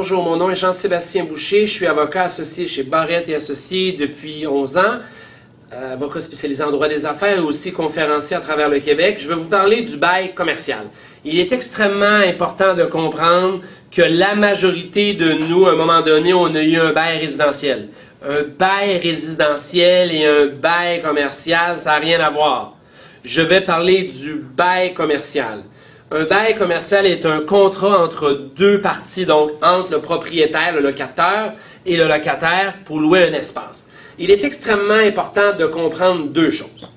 Bonjour, mon nom est Jean-Sébastien Boucher, je suis avocat associé chez Barrette et Associés depuis 11 ans, avocat spécialisé en droit des affaires et aussi conférencier à travers le Québec. Je vais vous parler du bail commercial. Il est extrêmement important de comprendre que la majorité de nous, à un moment donné, on a eu un bail résidentiel. Un bail résidentiel et un bail commercial, ça n'a rien à voir. Je vais parler du bail commercial. Un bail commercial est un contrat entre deux parties, donc entre le propriétaire, le locateur, et le locataire pour louer un espace. Il est extrêmement important de comprendre deux choses.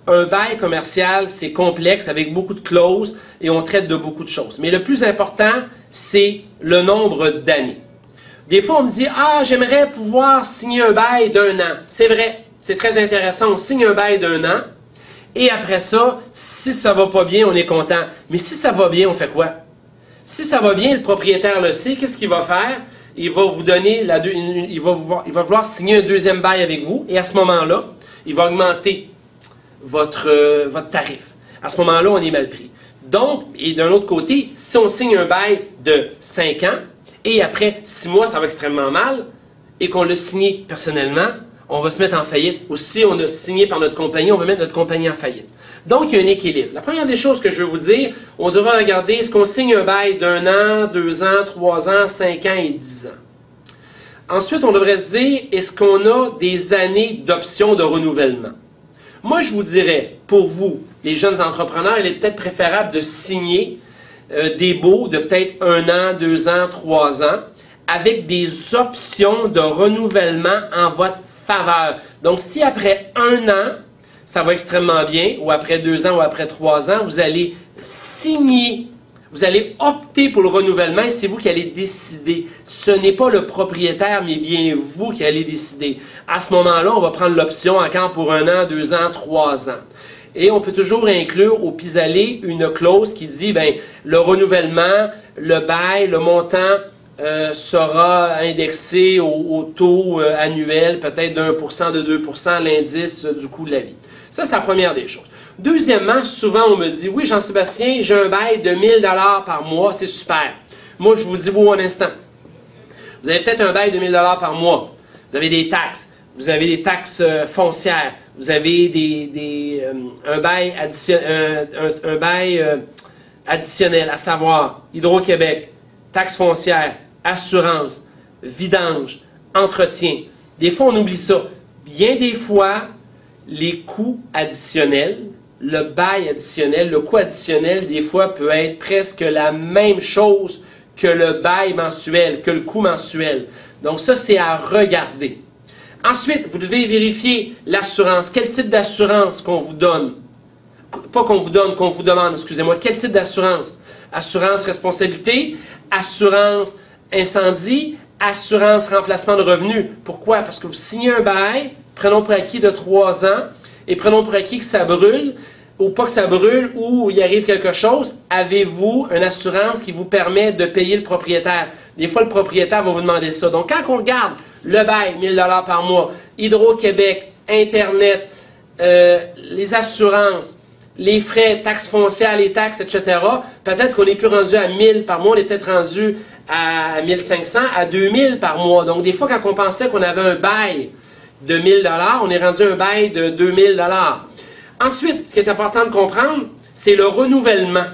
Un bail commercial, c'est complexe avec beaucoup de clauses et on traite de beaucoup de choses. Mais le plus important, c'est le nombre d'années. Des fois, on me dit « Ah, j'aimerais pouvoir signer un bail d'1 an. » C'est vrai, c'est très intéressant. On signe un bail d'1 an. Et après ça, si ça va pas bien, on est content. Mais si ça va bien, on fait quoi? Si ça va bien, le propriétaire le sait, qu'est-ce qu'il va faire? Il va vous donner, il va vouloir signer un deuxième bail avec vous. Et à ce moment-là, il va augmenter votre tarif. À ce moment-là, on est mal pris. Donc, et d'un autre côté, si on signe un bail de 5 ans, et après 6 mois, ça va extrêmement mal, et qu'on l'a signé personnellement, on va se mettre en faillite. Ou si on a signé par notre compagnie, on va mettre notre compagnie en faillite. Donc, il y a un équilibre. La première des choses que je veux vous dire, on devrait regarder, est-ce qu'on signe un bail d'1 an, 2 ans, 3 ans, 5 ans et 10 ans. Ensuite, on devrait se dire, est-ce qu'on a des années d'options de renouvellement? Moi, je vous dirais, pour vous, les jeunes entrepreneurs, il est peut-être préférable de signer des baux de peut-être 1 an, 2 ans, 3 ans, avec des options de renouvellement en votre faveur. Donc, si après 1 an, ça va extrêmement bien, ou après 2 ans, ou après 3 ans, vous allez signer, vous allez opter pour le renouvellement et c'est vous qui allez décider. Ce n'est pas le propriétaire, mais bien vous qui allez décider. À ce moment-là, on va prendre l'option encore pour 1 an, 2 ans, 3 ans. Et on peut toujours inclure au pis-aller une clause qui dit, bien, le renouvellement, le bail, le montant sera indexé au taux annuel, peut-être d'1%, de 2%, l'indice du coût de la vie. Ça, c'est la première des choses. Deuxièmement, souvent on me dit, oui Jean-Sébastien, j'ai un bail de 1 000 $ par mois, c'est super. Moi, je vous dis, oui, un instant. Vous avez peut-être un bail de 1 000 $ par mois. Vous avez des taxes. Vous avez des taxes foncières. Vous avez un bail additionnel, à savoir Hydro-Québec, taxes foncières, assurance, vidange, entretien. Des fois, on oublie ça. Bien des fois, les coûts additionnels, le bail additionnel, le coût additionnel, des fois, peut être presque la même chose que le bail mensuel, que le coût mensuel. Donc ça, c'est à regarder. Ensuite, vous devez vérifier l'assurance. Quel type d'assurance qu'on vous donne? Pas qu'on vous donne, qu'on vous demande, excusez-moi. Quel type d'assurance? Assurance responsabilité, assurance incendie, assurance remplacement de revenus. Pourquoi? Parce que vous signez un bail, prenons pour acquis de 3 ans, et prenons pour acquis que ça brûle, ou pas que ça brûle, ou il arrive quelque chose, avez-vous une assurance qui vous permet de payer le propriétaire? Des fois, le propriétaire va vous demander ça. Donc, quand on regarde le bail, 1 000 $ par mois, Hydro-Québec, Internet, les assurances, les frais, taxes foncières, les taxes, etc., peut-être qu'on n'est plus rendu à 1 000 par mois, on est peut-être rendu à 1 500, à 2 000 par mois. Donc, des fois, quand on pensait qu'on avait un bail de 1 000 $, on est rendu à un bail de 2 000 $. Ensuite, ce qui est important de comprendre, c'est le renouvellement.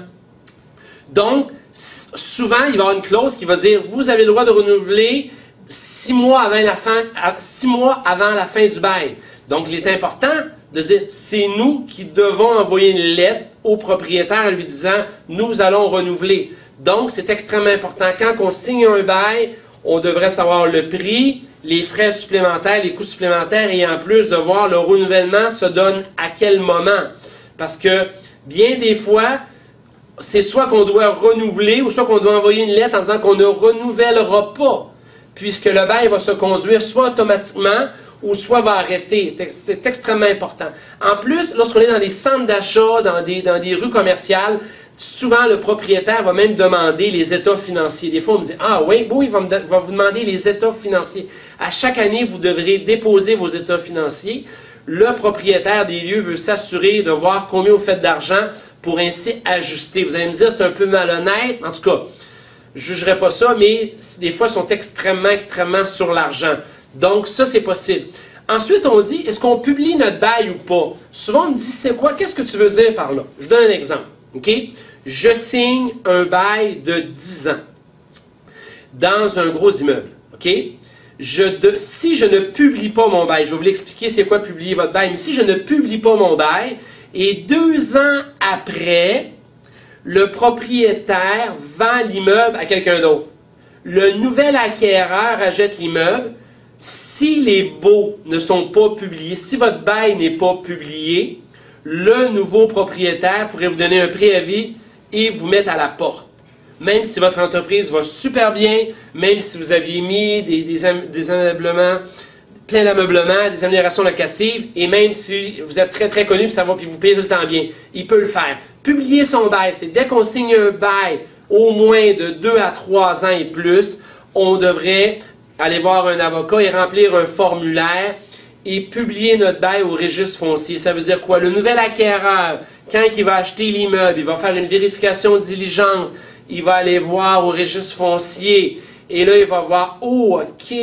Donc, souvent, il va y avoir une clause qui va dire, vous avez le droit de renouveler 6 mois avant la fin du bail. Donc, il est important de dire, c'est nous qui devons envoyer une lettre au propriétaire en lui disant, nous allons renouveler. Donc, c'est extrêmement important. Quand on signe un bail, on devrait savoir le prix, les frais supplémentaires, les coûts supplémentaires et en plus de voir le renouvellement se donne à quel moment. Parce que bien des fois, c'est soit qu'on doit renouveler ou soit qu'on doit envoyer une lettre en disant qu'on ne renouvellera pas, puisque le bail va se conduire soit automatiquement ou soit va arrêter. C'est extrêmement important. En plus, lorsqu'on est dans des centres d'achat, dans des rues commerciales, souvent le propriétaire va même demander les états financiers. Des fois, on me dit « Ah oui, bon, il va vous demander les états financiers. » À chaque année, vous devrez déposer vos états financiers. Le propriétaire des lieux veut s'assurer de voir combien vous faites d'argent pour ainsi ajuster. Vous allez me dire, c'est un peu malhonnête. En tout cas, je ne jugerai pas ça, mais des fois, ils sont extrêmement sur l'argent. Donc, ça, c'est possible. Ensuite, on dit, est-ce qu'on publie notre bail ou pas? Souvent, on me dit, c'est quoi? Qu'est-ce que tu veux dire par là? Je donne un exemple. OK? Je signe un bail de 10 ans dans un gros immeuble. OK? Si je ne publie pas mon bail, je vais vous l'expliquer c'est quoi publier votre bail, mais si je ne publie pas mon bail, et 2 ans après, le propriétaire vend l'immeuble à quelqu'un d'autre. Le nouvel acquéreur achète l'immeuble. Si les baux ne sont pas publiés, si votre bail n'est pas publié, le nouveau propriétaire pourrait vous donner un préavis et vous mettre à la porte. Même si votre entreprise va super bien, même si vous aviez mis des ameublements, plein d'ameublements, des améliorations locatives, et même si vous êtes très connu, puis ça va, puis vous payez tout le temps bien, il peut le faire. Publier son bail, c'est dès qu'on signe un bail au moins de 2 à 3 ans et plus, on devrait aller voir un avocat et remplir un formulaire et publier notre bail au registre foncier. Ça veut dire quoi? Le nouvel acquéreur, quand il va acheter l'immeuble, il va faire une vérification diligente, il va aller voir au registre foncier et là, il va voir, oh, OK,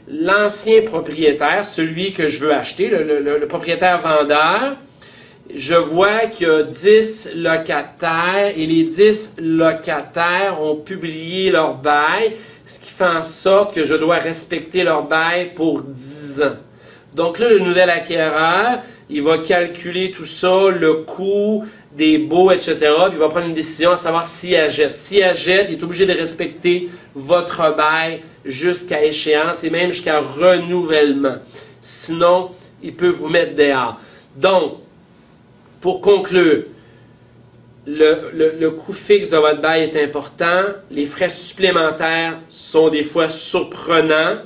l'ancien propriétaire, celui que je veux acheter, le propriétaire vendeur, je vois qu'il y a 10 locataires et les 10 locataires ont publié leur bail, ce qui fait en sorte que je dois respecter leur bail pour 10 ans. Donc là, le nouvel acquéreur, il va calculer tout ça, le coût des baux, etc. Puis il va prendre une décision à savoir s'il achète. S'il achète, il est obligé de respecter votre bail jusqu'à échéance et même jusqu'à renouvellement. Sinon, il peut vous mettre dehors. Donc, pour conclure, le coût fixe de votre bail est important. Les frais supplémentaires sont des fois surprenants.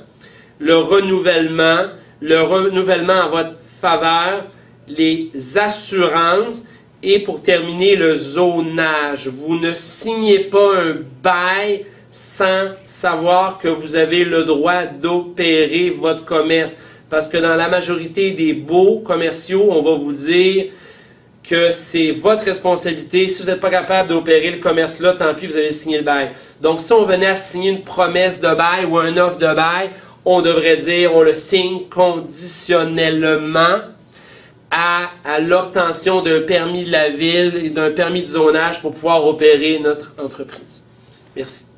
Le renouvellement en votre faveur, les assurances et pour terminer, le zonage. Vous ne signez pas un bail sans savoir que vous avez le droit d'opérer votre commerce. Parce que dans la majorité des baux commerciaux, on va vous dire que c'est votre responsabilité. Si vous n'êtes pas capable d'opérer le commerce-là, tant pis, vous avez signé le bail. Donc, si on venait à signer une promesse de bail ou un offre de bail, on devrait dire, on le signe conditionnellement à l'obtention d'un permis de la ville et d'un permis de zonage pour pouvoir opérer notre entreprise. Merci.